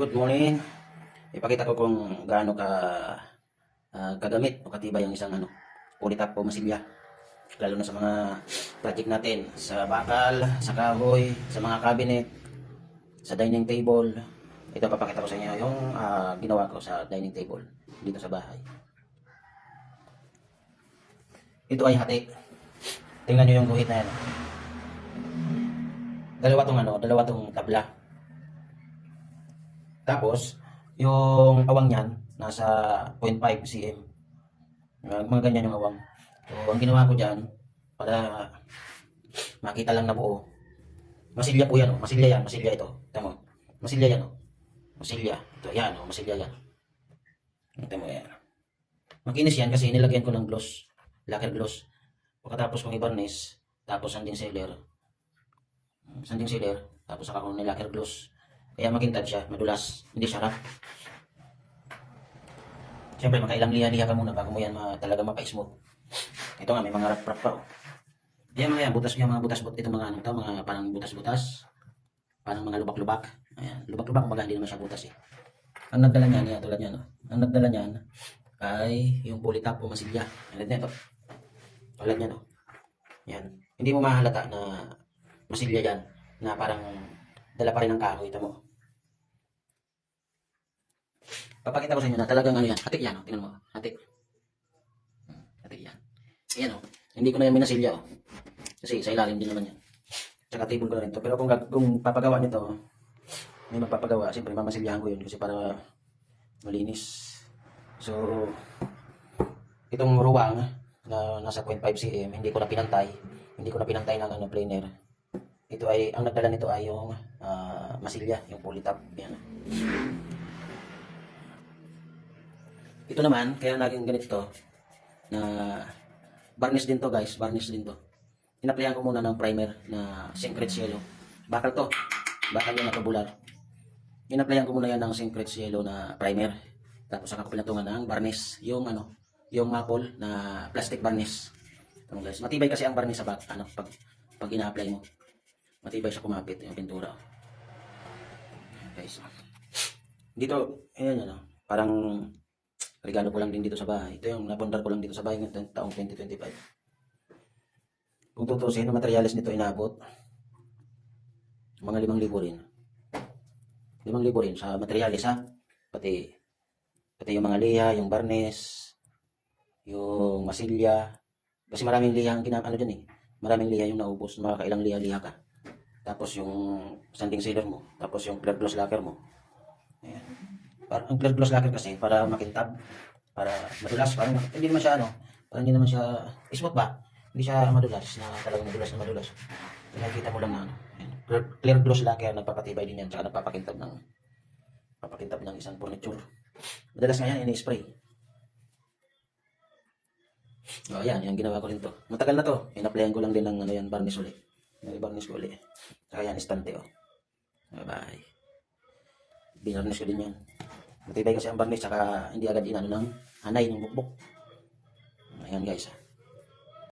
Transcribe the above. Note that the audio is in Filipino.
Good morning. Ipakita ko kung gaano kagamit o katibay ang isang Polytop o masilya. Lalo na sa mga project natin, sa bakal, sa kahoy, sa mga cabinet, sa dining table. Ito papakita ko sa inyo yung ginawa ko sa dining table dito sa bahay. Ito ay hati. Tingnan nyo yung guhit na yan. Dalawa tong tabla. Tapos, yung awang niyan, nasa 0.5 cm. Mga ganyan yung awang. So, ang ginawa ko dyan, para makita lang na buo. Masilya po yan, masilya yan, masilya ito. Tama mo, masilya yan, masilya. Ito, yan, masilya yan. Ito mo yan. Makinis yan kasi nilagyan ko ng gloss, lacquer gloss. Pagkatapos kong i-varnish, tapos sanding sealer, tapos saka ko nilacquer gloss. Kaya makintab siya, madulas, hindi siya rough. Siyempre, makailang liha-liha ka muna bago mo yan talaga mapa-smooth. Ito nga, may mga rough pa. Ayan mga yan, mga butas, ito mga parang butas-butas. Parang mga lubak-lubak. Ayan, lubak-lubak, kumbaga hindi naman siya butas eh. Ang nagdala niyan, yan, tulad niyan. Ang nagdala niyan ay yung Polytop o masilya. Tulad niyan, tulad niyan. Yan. Hindi mo mahalata na masilya yan, na parang dala pa rin ng kahoy, ito mo. Papakita ko sa inyo na talagang yan, hati yan, tingnan mo, hati. Hati yan. Ayan hindi ko na yan minasilya kasi sa ilalim din naman yan. Tsaka table ko na rin to. Pero kung papagawa nito, may magpapagawa, siyempre mamasilyahan ko yun kasi para malinis. So, itong ruwang na nasa 0.5 cm, hindi ko na pinantay ng planer. Ito ay, ang nagdala nito ay yung masilya, yung Polytop. Yan. Ito naman, kaya naging ganito na varnish din to guys, varnish din to. Inaplayan ko muna ng primer na Syncretes Yellow. Bakal to, bakal yun na tubular. Inaplayan ko muna yan ng Syncretes Yellow na primer. Tapos saka ko pinatungan ng varnish, yung maple na plastic varnish. Ito guys, matibay kasi ang varnish sa pag ina-apply mo. Matibay siya kumapit yung pintura. Guys, dito, ayan yan parang regalo ko lang din dito sa bahay. Ito yung napundar ko lang dito sa bahay ng taong 2025. Kung tutusin, ang materialis nito inabot mga 5,000 rin. 5,000 rin sa materialis ha. Pati yung mga liha, yung varnish, yung masilya. Kasi maraming liha ang dyan eh. Maraming liha yung naubos. Makakailang liha-liha ka. Tapos yung sanding sealer mo. Tapos yung clear gloss lacquer mo. Ayan. Ang clear gloss lacquer kasi para makintab, para madulas, parang hindi naman siya parang hindi naman siya smooth ba? Hindi siya madulas na talagang madulas. Nakikita mo lang na clear gloss lacquer nagpapatibay din yan, tsaka nagpapakintab ng isang furniture. Madalas nga yan ini-spray. O yan, yung ginawa ko rin to. Matagal na to. In-applyan ko lang din ng varnish ulit. Varnish ko ulit. Tsaka yan, istante Bye-bye. Binarnish ko din yan. Matibay kasi ang varnish, saka hindi agad ng hanay ng bukbok. Ayan guys.